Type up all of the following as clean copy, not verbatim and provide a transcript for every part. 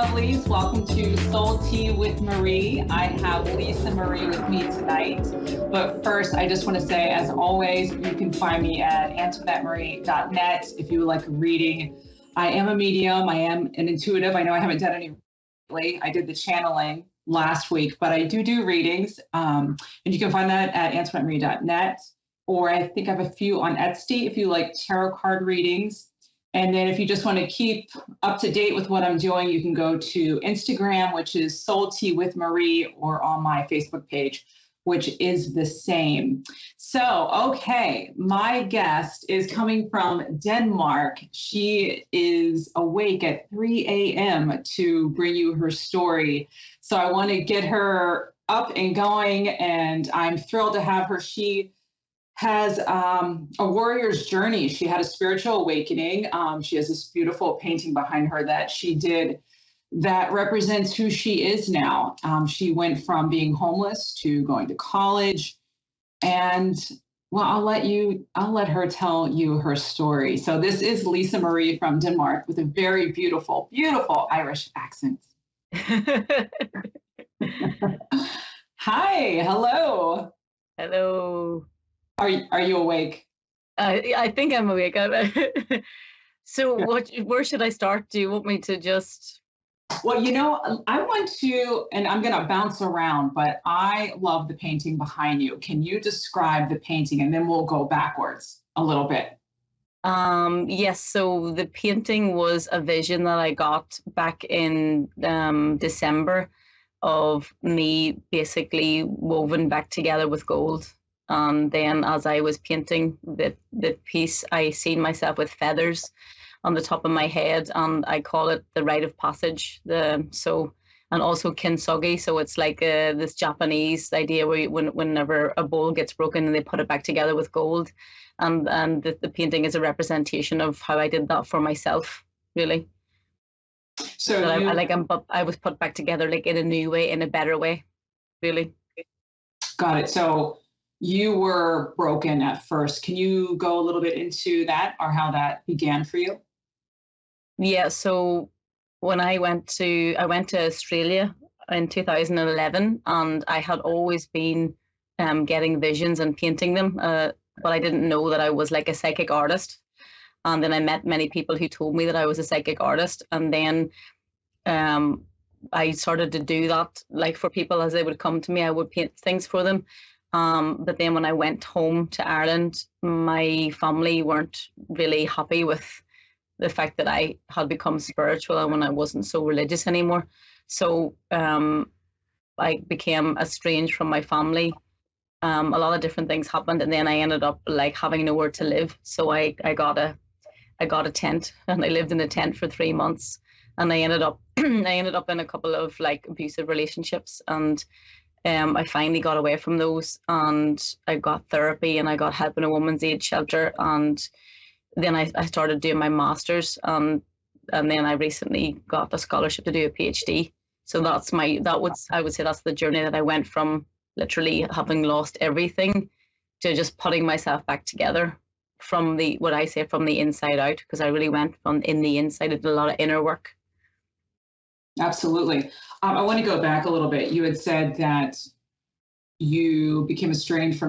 lovelies. Welcome to Soul Tea with Marie. I have Lisa Marie with me tonight. But first, I just want to say, as always, you can find me at AntoinetteMarie.net if you would like a reading. I am a medium. I am an intuitive. I know I haven't done any lately. I did the channeling last week, but I do readings. And you can find that at AntoinetteMarie.net. Or I think I have a few on Etsy if you like tarot card readings. And then if you just want to keep up to date with what I'm doing, you can go to Instagram, which is Soul Tea with Marie, or on my Facebook page, which is the same. So, okay, my guest is coming from Denmark. She is awake at 3 a.m. to bring you her story. So I want to get her up and going, and I'm thrilled to have her. She has a warrior's journey. She had a spiritual awakening. She has this beautiful painting behind her that she did that represents who she is now. She went from being homeless to going to college. And well, I'll let her tell you her story. So this is Lisa Marie from Denmark with a very beautiful, beautiful Irish accent. Hi, hello. Hello. Are you awake? I think I'm awake. So where should I start? Do you want me to just... Well, I want to, and I'm going to bounce around, but I love the painting behind you. Can you describe the painting, and then we'll go backwards a little bit? Yes, so the painting was a vision that I got back in December of me basically woven back together with gold. And then as I was painting the piece, I seen myself with feathers on the top of my head, and I call it the rite of passage. And also kintsugi. So it's like this Japanese idea where whenever a bowl gets broken and they put it back together with gold. And the painting is a representation of how I did that for myself, really. So I was put back together like in a new way, in a better way, really. Got it. So you were broken at first. Can you go a little bit into that, or how that began for you? Yeah, so when I went to Australia in 2011, and I had always been getting visions and painting them, but I didn't know that I was like a psychic artist. And then I met many people who told me that I was a psychic artist, and then I started to do that, like for people as they would come to me, I would paint things for them. But then when I went home to Ireland, my family weren't really happy with the fact that I had become spiritual and when I wasn't so religious anymore. So I became estranged from my family. A lot of different things happened, and then I ended up like having nowhere to live. So I got a tent, and I lived in a tent for 3 months. And I ended up in a couple of like abusive relationships, and I finally got away from those, and I got therapy, and I got help in a woman's aid shelter, and then I started doing my master's, and then I recently got a scholarship to do a PhD. So I would say that's the journey that I went from literally having lost everything to just putting myself back together from the inside out, because I really went from in the inside. I did a lot of inner work. Absolutely. I want to go back a little bit. You had said that you became estranged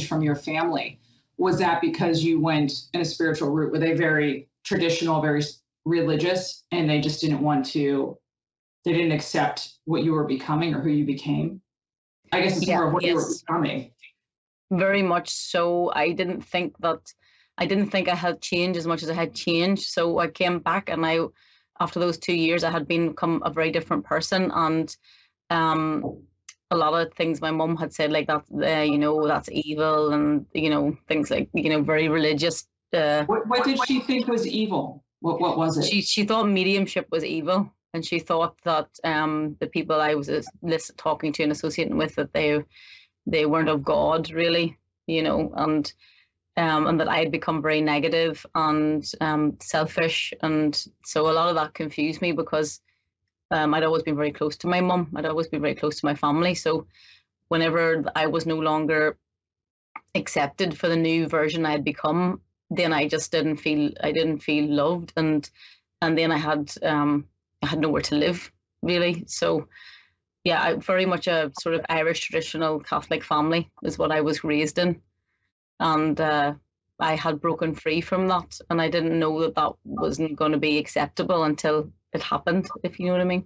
from your family. Was that because you went in a spiritual route? Were they very traditional, very religious, and they just they didn't accept what you were becoming or who you became? I guess it's more of what you were becoming. Very much so. I didn't think I had changed as much as I had changed. So I came back, and after those 2 years, I had become a very different person. And a lot of things my mum had said, like that, that's evil, and, things like, very religious. What did she think was evil? What was it? She thought mediumship was evil. And she thought that the people I was talking to and associating with, that they weren't of God, really, and that I had become very negative and selfish. And so a lot of that confused me, because I'd always been very close to my mum. I'd always been very close to my family. So whenever I was no longer accepted for the new version I had become, then I just didn't feel loved. And then I had I had nowhere to live really. So yeah, I very much a sort of Irish traditional Catholic family is what I was raised in, and I had broken free from that, and I didn't know that that wasn't going to be acceptable until it happened. If you know what I mean.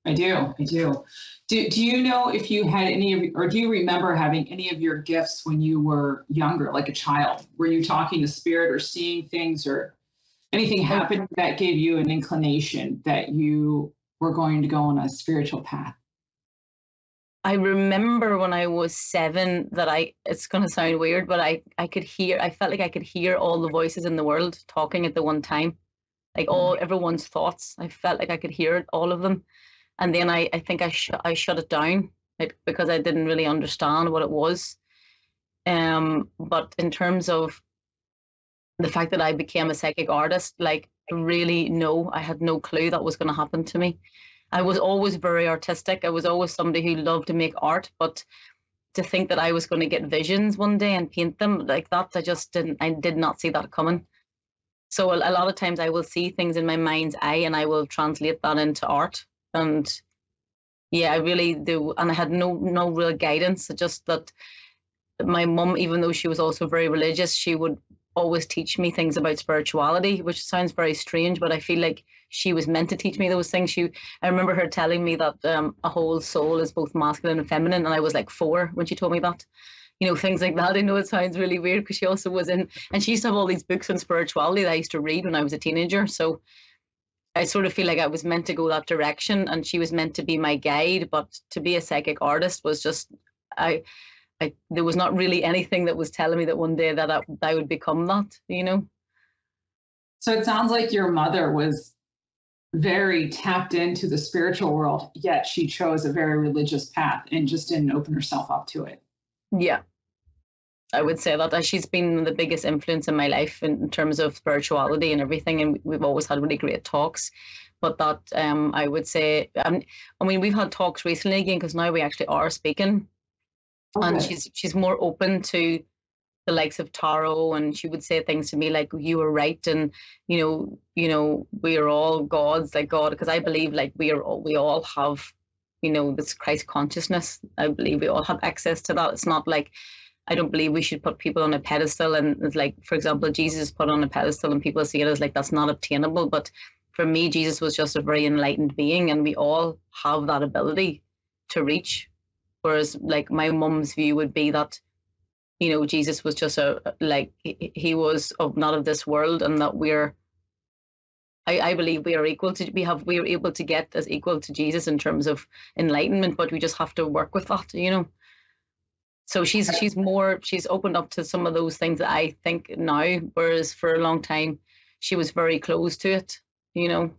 I do. I do. Do you know if you had any of, or do you remember having any of your gifts when you were younger, like a child? Were you talking to spirit or seeing things, or anything happened that gave you an inclination that you were going to go on a spiritual path? I remember when I was 7 that it's going to sound weird, but I could hear, I felt like I could hear all the voices in the world talking at the one time, like everyone's thoughts. I felt like I could hear it, all of them. And then I think I shut it down, like, because I didn't really understand what it was. But in terms of the fact that I became a psychic artist, like, really, no, I had no clue that was going to happen to me. I was always very artistic. I was always somebody who loved to make art, but to think that I was going to get visions one day and paint them like that, I did not see that coming. So a lot of times I will see things in my mind's eye and I will translate that into art. And yeah, I really do. And I had no real guidance. Just that my mum, even though she was also very religious, she would always teach me things about spirituality, which sounds very strange, but I feel like she was meant to teach me those things. I remember her telling me that a whole soul is both masculine and feminine, and I was like 4 when she told me that. You know, things like that. I know it sounds really weird because she also was in, and she used to have all these books on spirituality that I used to read when I was a teenager. So I sort of feel like I was meant to go that direction, and she was meant to be my guide. But to be a psychic artist was just, there was not really anything that was telling me that one day that I would become that, you know. So it sounds like your mother was very tapped into the spiritual world, yet she chose a very religious path and just didn't open herself up to it. Yeah, I would say that she's been the biggest influence in my life in terms of spirituality and everything, and we've always had really great talks. But that I would say, I mean, we've had talks recently again because now we actually are speaking, and she's more open to the likes of tarot, and she would say things to me like, "You were right," and you know, we are all gods, like God, because I believe like we all have, you know, this Christ consciousness. I believe we all have access to that. It's not like, I don't believe we should put people on a pedestal, and it's like, for example, Jesus is put on a pedestal and people see it as like that's not obtainable. But for me, Jesus was just a very enlightened being, and we all have that ability to reach. Whereas like my mum's view would be that, you know, Jesus was just he was not of this world, and that I believe we are equal to, we are able to get as equal to Jesus in terms of enlightenment, but we just have to work with that, you know. So she's opened up to some of those things that I think now, whereas for a long time she was very closed to it, you know.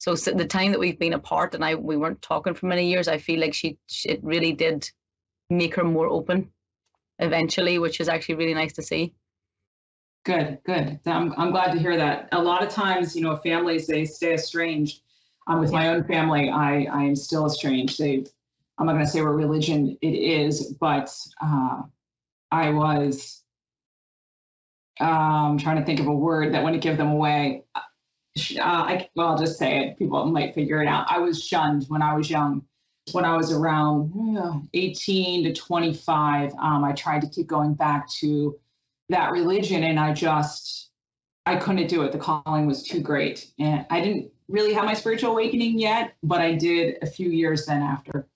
So the time that we've been apart and we weren't talking for many years, I feel like it really did make her more open eventually, which is actually really nice to see. Good. I'm glad to hear that. A lot of times, you know, families, they stay estranged. With my own family, I am still estranged. I'm not going to say what religion it is, but I was trying to think of a word that wouldn't give them away. I'll just say it. People might figure it out. I was shunned when I was young. When I was around 18 to 25, I tried to keep going back to that religion, and I couldn't do it. The calling was too great. And I didn't really have my spiritual awakening yet, but I did a few years then after.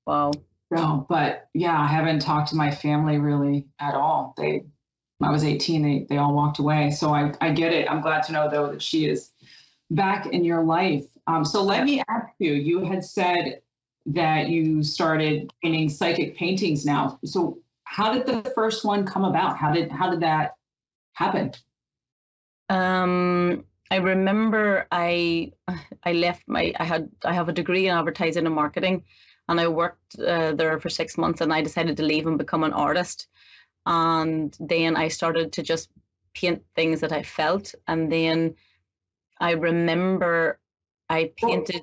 Wow. So, but yeah, I haven't talked to my family really at all. When I was 18, they all walked away. So I get it. I'm glad to know though that she is back in your life. So let me ask you, you had said that you started painting psychic paintings now. So how did the first one come about? How did that happen? I remember I left I have a degree in advertising and marketing, and I worked there for 6 months, and I decided to leave and become an artist. And then I started to just paint things that I felt. And then I remember I painted.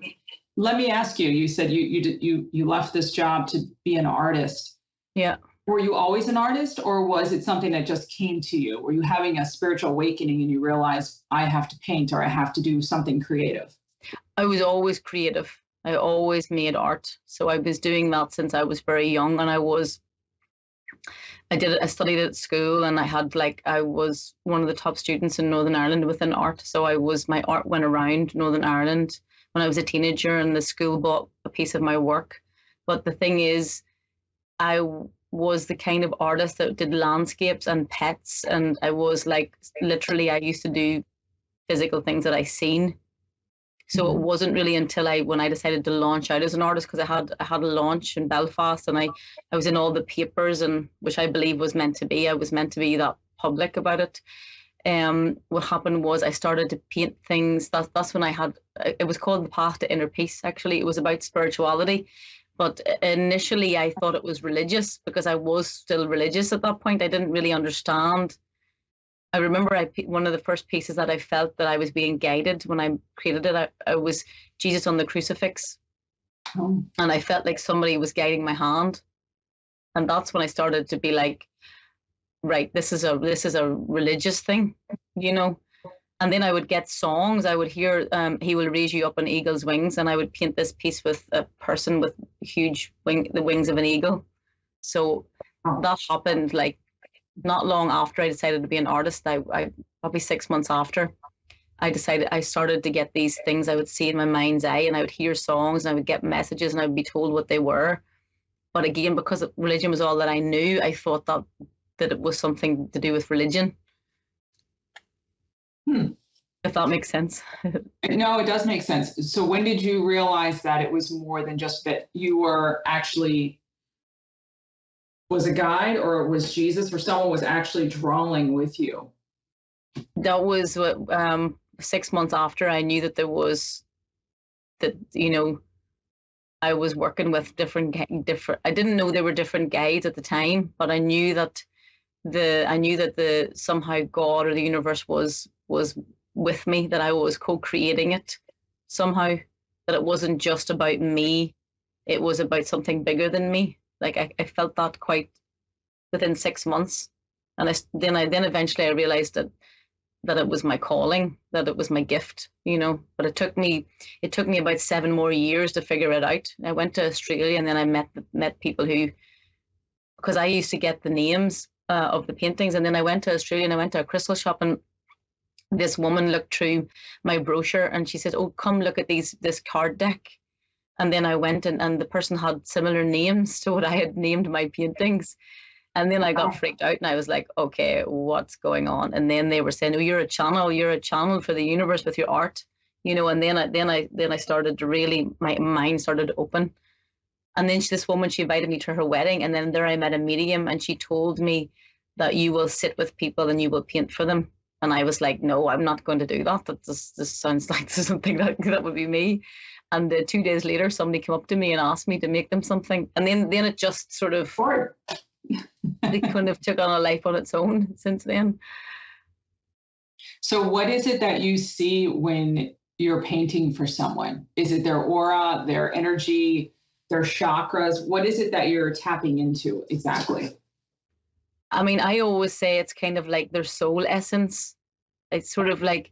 Let me ask you, you said you left this job to be an artist. Yeah. Were you always an artist, or was it something that just came to you? Were you having a spiritual awakening and you realized I have to paint or I have to do something creative? I was always creative. I always made art. So I was doing that since I was very young, and I studied at school, and I was one of the top students in Northern Ireland within art. So my art went around Northern Ireland when I was a teenager, and the school bought a piece of my work. But the thing is, I was the kind of artist that did landscapes and pets, and I was like, literally, I used to do physical things that I seen. So it wasn't really until when I decided to launch out as an artist, because I had a launch in Belfast, and I was in all the papers, and which I believe was meant to be. I was meant to be that public about it. What happened was I started to paint things. That's when it was called The Path to Inner Peace. Actually, it was about spirituality. But initially, I thought it was religious because I was still religious at that point. I didn't really understand. I remember one of the first pieces that I felt that I was being guided when I created it. I was Jesus on the crucifix, and I felt like somebody was guiding my hand, and that's when I started to be like, right, this is a religious thing, you know. And then I would get songs. I would hear, "He will raise you up on eagle's wings," and I would paint this piece with a person with the wings of an eagle. So that happened like not long after I decided to be an artist. I probably 6 months after I started to get these things I would see in my mind's eye, and I would hear songs, and I would get messages, and I would be told what they were. But again, because religion was all that I knew, I thought that it was something to do with religion. If that makes sense. No, it does make sense. So when did you realize that it was more than just that you were actually was a guide, or it was Jesus, or someone was actually drawing with you? That was what 6 months after I knew that I was working with different. I didn't know there were different guides at the time, but I knew that somehow God or the universe was with me, that I was co-creating it somehow, that it wasn't just about me, it was about something bigger than me. Like I felt that quite within 6 months, and then eventually I realized that it was my calling, that it was my gift, you know. But it took me about 7 more years to figure it out. I went to Australia, and then I met people who, because I used to get the names of the paintings, and then I went to Australia and I went to a crystal shop, and this woman looked through my brochure and she said, "Oh, come look at this card deck." And then I went, and the person had similar names to what I had named my paintings. And then I got freaked out, and I was like, okay, what's going on? And then they were saying, "Oh, you're a channel for the universe with your art," you know. And then I started to really, my mind started to open. And then this woman, she invited me to her wedding, and then there I met a medium, and she told me that you will sit with people and you will paint for them. And I was like, no, I'm not going to do that. This sounds like something that would be me. And 2 days later, somebody came up to me and asked me to make them something. And then it just sort of, it kind of took on a life on its own since then. So what is it that you see when you're painting for someone? Is it their aura, their energy, their chakras? What is it that you're tapping into exactly? I mean, I always say it's kind of like their soul essence. It's sort of like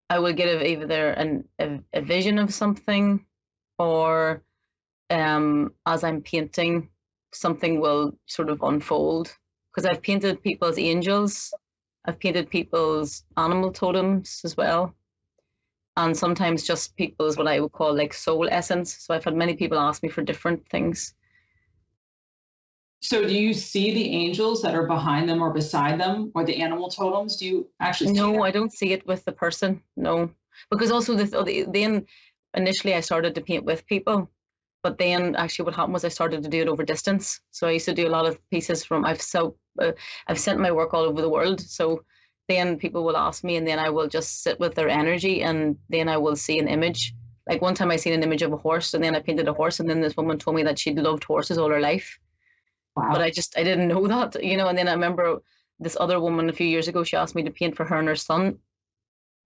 I will get either a vision of something, or as I'm painting, something will sort of unfold. Because I've painted people's angels, I've painted people's animal totems as well, and sometimes just people's what I would call like soul essence. So I've had many people ask me for different things. So do you see the angels that are behind them or beside them, or the animal totems? Do you actually see No, them? I don't see it with the person. No, because also then initially I started to paint with people, but then actually what happened was I started to do it over distance. So I used to do a lot of pieces I've sent my work all over the world. So then people will ask me, and then I will just sit with their energy, and then I will see an image. Like one time I seen an image of a horse, and then I painted a horse, and then this woman told me that she'd loved horses all her life. Wow. But I didn't know that, you know. And then I remember this other woman a few years ago, she asked me to paint for her and her son.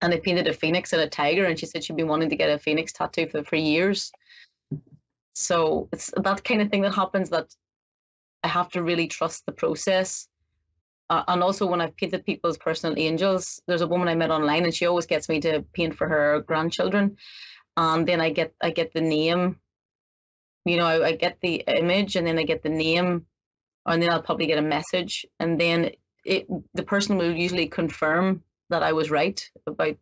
And I painted a phoenix and a tiger, and she said she'd been wanting to get a phoenix tattoo for years. So it's that kind of thing that happens, that I have to really trust the process. And also when I've painted people's personal angels, there's a woman I met online and she always gets me to paint for her grandchildren. And then I get the name, I get the image and then I get the name, and then I'll probably get a message. And then the person will usually confirm that I was right about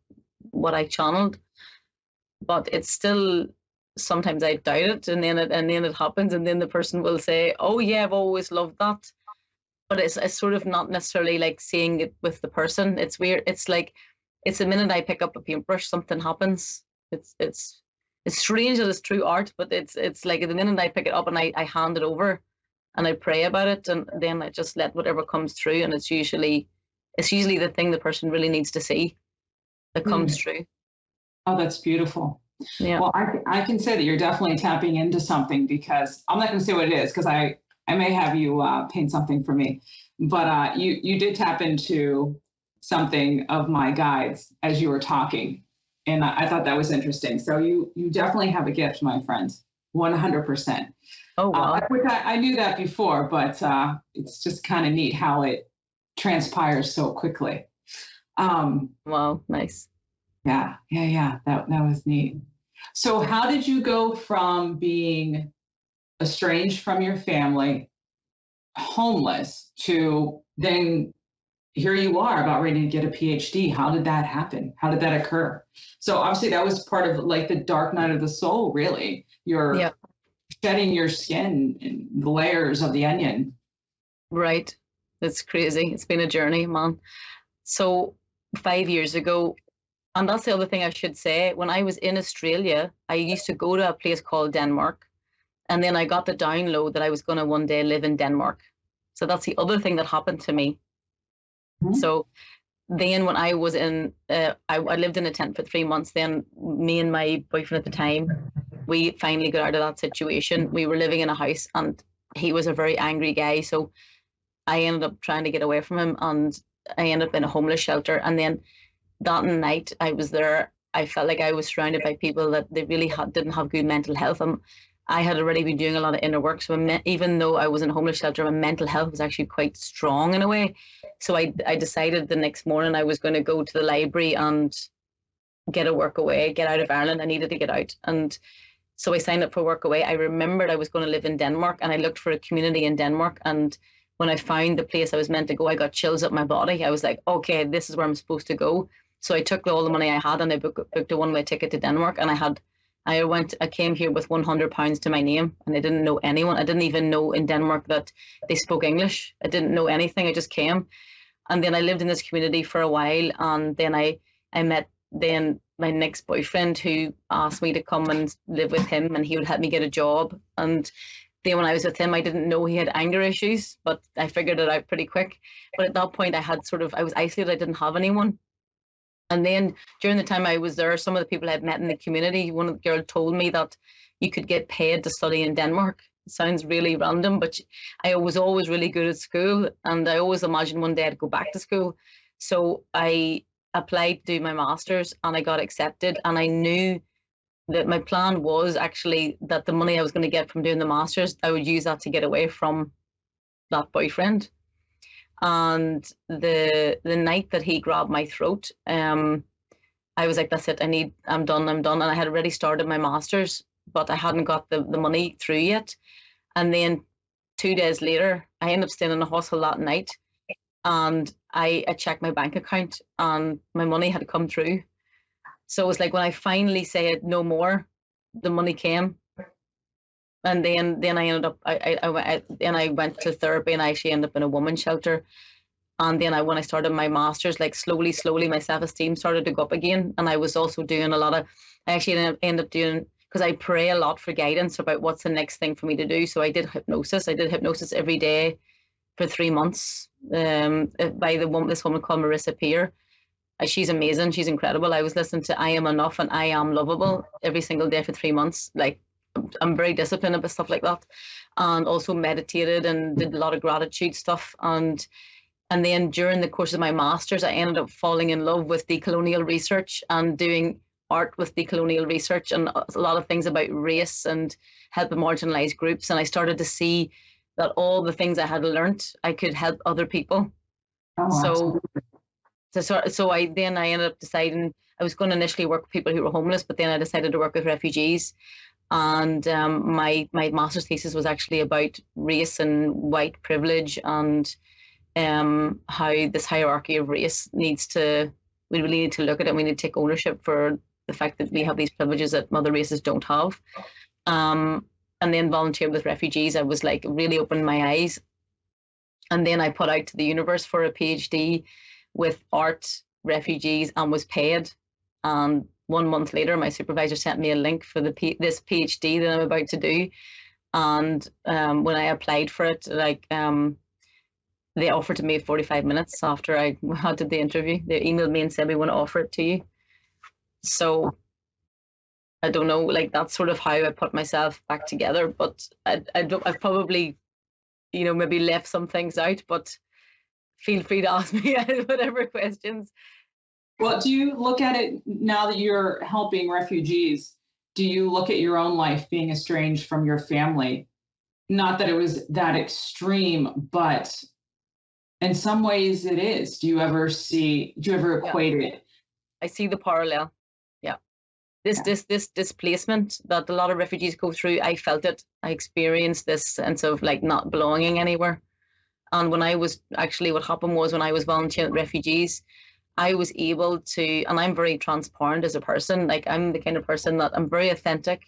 what I channeled. But it's still, sometimes I doubt it, and then it happens, and then the person will say, "Oh yeah, I've always loved that." But it's sort of not necessarily like seeing it with the person. It's weird. It's like, it's the minute I pick up a paintbrush, something happens. It's strange that it's true art, but it's like the minute I pick it up and I hand it over and I pray about it, and then I just let whatever comes through, and it's usually the thing the person really needs to see that comes through. Oh, that's beautiful. Yeah. Well, I can say that you're definitely tapping into something, because I'm not going to say what it is, because I may have you paint something for me, but you did tap into something of my guides as you were talking, and I thought that was interesting. So you definitely have a gift, my friend, 100%. Oh wow. Which I knew that before, but it's just kind of neat how it transpires so quickly. Wow, nice. Yeah. That was neat. So how did you go from being estranged from your family, homeless, to then here you are about ready to get a PhD? How did that happen? How did that occur? So obviously that was part of like the dark night of the soul, really. You're shedding your skin and the layers of the onion. Right. It's crazy. It's been a journey, man. So 5 years ago, and that's the other thing I should say, when I was in Australia, I used to go to a place called Denmark, and then I got the download that I was going to one day live in Denmark. So that's the other thing that happened to me. Mm-hmm. So then when I was in, I lived in a tent for 3 months. Then me and my boyfriend at the time, we finally got out of that situation. We were living in a house and he was a very angry guy. So I ended up trying to get away from him, and I ended up in a homeless shelter. And then that night I was there, I felt like I was surrounded by people that they really didn't have good mental health. I had already been doing a lot of inner work. So even though I was in a homeless shelter, my mental health was actually quite strong in a way. So I decided the next morning I was going to go to the library and get a work away, get out of Ireland. I needed to get out. And so I signed up for work away. I remembered I was going to live in Denmark, and I looked for a community in Denmark. And when I found the place I was meant to go, I got chills up my body. I was like, okay, this is where I'm supposed to go. So I took all the money I had and I booked a one-way ticket to Denmark. And I came here with £100 to my name, and I didn't know anyone. I didn't even know in Denmark that they spoke English. I didn't know anything. I just came. And then I lived in this community for a while. And then I met then my next boyfriend, who asked me to come and live with him, and he would help me get a job. And then when I was with him, I didn't know he had anger issues, but I figured it out pretty quick. But at that point I was isolated. I didn't have anyone. And then during the time I was there, some of the people I had met in the community, one of the girls told me that you could get paid to study in Denmark. It sounds really random, but I was always really good at school, and I always imagined one day I'd go back to school. So I applied to do my master's, and I got accepted. And I knew that my plan was actually that the money I was going to get from doing the master's, I would use that to get away from that boyfriend. And the night that he grabbed my throat, I was like, that's it, I'm done. And I had already started my master's, but I hadn't got the money through yet. And then 2 days later, I ended up staying in the hospital that night, and I checked my bank account and my money had come through. So it was like when I finally said no more, the money came. And then I ended up, I went to therapy, and I actually ended up in a woman's shelter. And then when I started my master's, like slowly, my self-esteem started to go up again. And I was also doing I actually ended up doing, because I pray a lot for guidance about what's the next thing for me to do. So I did hypnosis. I did hypnosis every day for 3 months by this woman called Marissa Peer. She's amazing. She's incredible. I was listening to I Am Enough and I Am Lovable every single day for 3 months. Like, I'm very disciplined about stuff like that, and also meditated and did a lot of gratitude stuff. And then during the course of my master's, I ended up falling in love with decolonial research and doing art with decolonial research and a lot of things about race and helping marginalized groups. And I started to see that all the things I had learned, I could help other people. Oh, So, absolutely. I ended up deciding I was going to initially work with people who were homeless, but then I decided to work with refugees. And my master's thesis was actually about race and white privilege, and how this hierarchy of race we really need to look at it. We need to take ownership for the fact that we have these privileges that other races don't have. And then volunteered with refugees. I was like really opened my eyes. And then I put out to the universe for a PhD with art, refugees, and was paid. And 1 month later, my supervisor sent me a link for this PhD that I'm about to do. And when I applied for it, they offered to me 45 minutes after I did the interview. They emailed me and said, we want to offer it to you. So I don't know, like that's sort of how I put myself back together. But I've probably, maybe left some things out, but feel free to ask me whatever questions. Well, do you look at it now that you're helping refugees? Do you look at your own life being estranged from your family? Not that it was that extreme, but in some ways it is. Do you ever equate it? I see the parallel. Yeah. This displacement that a lot of refugees go through, I felt it. I experienced this sense of like not belonging anywhere. And what happened was when I was volunteering with refugees, I was able to, and I'm very transparent as a person. Like I'm the kind of person that I'm very authentic.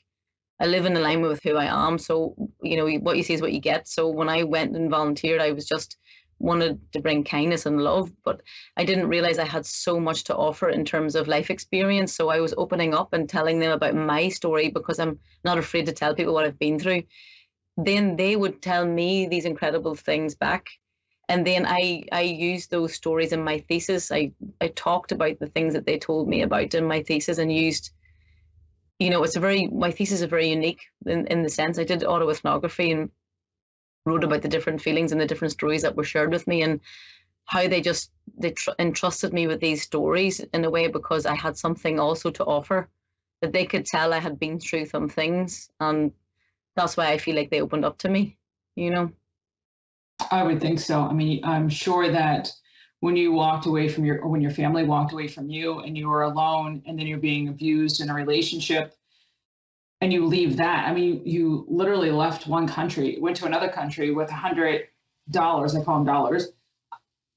I live in alignment with who I am. So, what you see is what you get. So when I went and volunteered, I was just wanted to bring kindness and love, but I didn't realize I had so much to offer in terms of life experience. So I was opening up and telling them about my story because I'm not afraid to tell people what I've been through. Then they would tell me these incredible things back. And then I used those stories in my thesis. I talked about the things that they told me about in my thesis and used, my thesis is very unique in the sense I did autoethnography and wrote about the different feelings and the different stories that were shared with me and how they entrusted me with these stories in a way because I had something also to offer that they could tell I had been through some things. And that's why I feel like they opened up to me, I would think so. I mean, I'm sure that when you walked away from when your family walked away from you and you were alone and then you're being abused in a relationship and you leave that, I mean, you literally left one country, went to another country with $100, I call them dollars,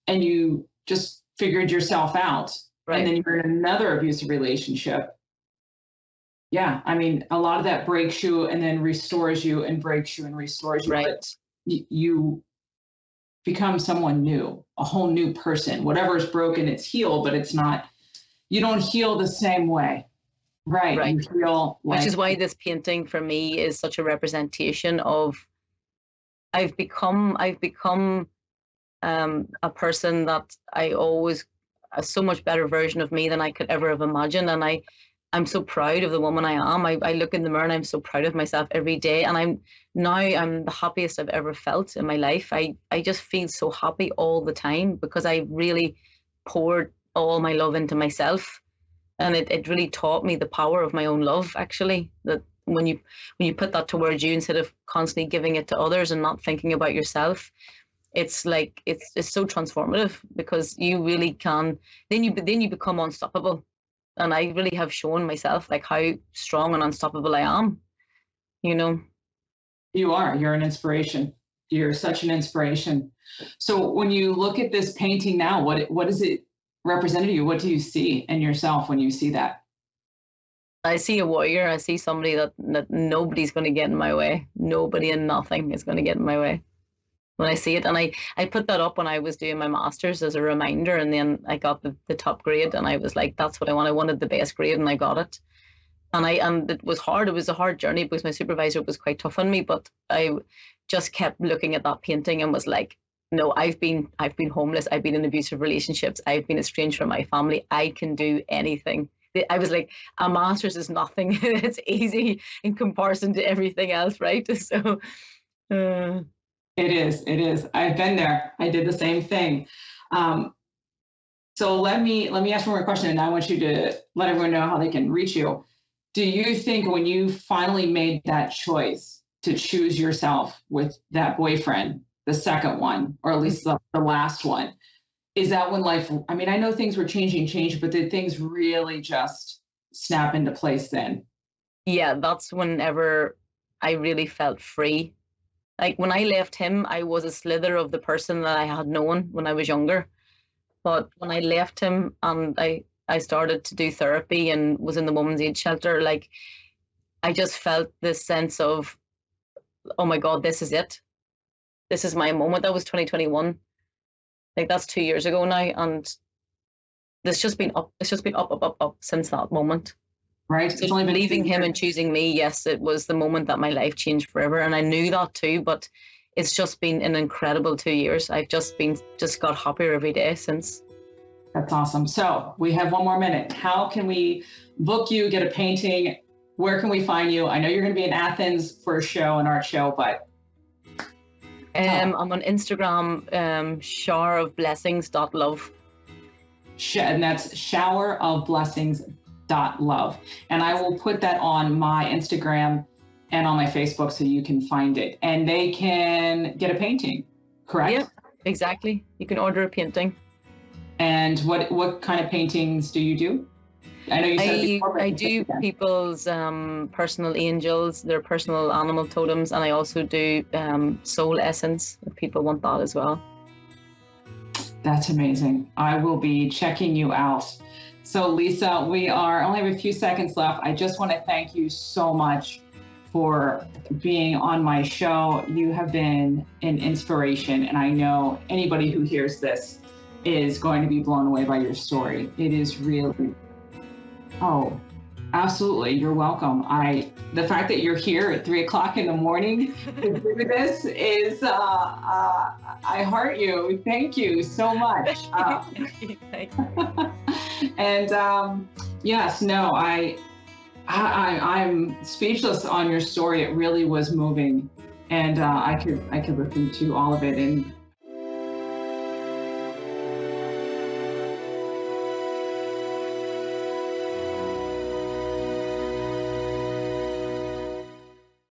and you just figured yourself out. Right. And then you're in another abusive relationship. Yeah. I mean, a lot of that breaks you and then restores you and breaks you and restores you. Right. But you become someone new, a whole new person. Whatever is broken, it's healed, but it's not, you don't heal the same way. Right. You feel like, which is why this painting for me is such a representation of I've become a person that a so much better version of me than I could ever have imagined. And I'm so proud of the woman I am. I look in the mirror and I'm so proud of myself every day. And I'm the happiest I've ever felt in my life. I just feel so happy all the time because I really poured all my love into myself. And it really taught me the power of my own love, actually, that when you put that towards you instead of constantly giving it to others and not thinking about yourself, it's like it's so transformative because you really can then you become unstoppable. And I really have shown myself like how strong and unstoppable I am. You are. You're an inspiration. You're such an inspiration. So when you look at this painting now, what does it represent to you? What do you see in yourself when you see that? I see a warrior. I see somebody that nobody's going to get in my way. Nobody and nothing is going to get in my way when I see it. And I put that up when I was doing my master's as a reminder. And then I got the top grade and I was like, that's what I want. I wanted the best grade and I got it. And it was hard. It was a hard journey because my supervisor was quite tough on me, but I just kept looking at that painting and was like, no, I've been homeless. I've been in abusive relationships. I've been estranged from my family. I can do anything. I was like, a master's is nothing. It's easy in comparison to everything else, right? So It is. I've been there. I did the same thing. So let me ask one more question, and I want you to let everyone know how they can reach you. Do you think when you finally made that choice to choose yourself with that boyfriend, the second one, or at least the last one, is that when life, I mean, I know things were changing, but did things really just snap into place then? Yeah, that's whenever I really felt free. Like when I left him, I was a slither of the person that I had known when I was younger. But when I left him and I started to do therapy and was in the women's aid shelter, like I just felt this sense of, oh my God, this is it. This is my moment. That was 2021. Like that's 2 years ago now. And it's just been up. It's just been up since that moment. Right. So leaving him and choosing me, yes, it was the moment that my life changed forever. And I knew that too, but it's just been an incredible 2 years. I've just got happier every day since. That's awesome. So we have one more minute. How can we book you, get a painting? Where can we find you? I know you're going to be in Athens for a show, an art show, but. I'm on Instagram, showerofblessings.love. And that's showerofblessings.love. And I will put that on my Instagram and on my Facebook so you can find it. And they can get a painting, correct? Yeah, exactly. You can order a painting. And what kind of paintings do you do? I know you said before, I do people's personal angels, their personal animal totems, and I also do soul essence if people want that as well. That's amazing. I will be checking you out. So Lisa, we only have a few seconds left. I just want to thank you so much for being on my show. You have been an inspiration, and I know anybody who hears this is going to be blown away by your story. It is really, oh, absolutely. You're welcome. The fact that you're here at 3:00 in the morning to do this is, I heart you. Thank you so much. And yes, no, I'm speechless on your story. It really was moving, and I could listen to all of it. And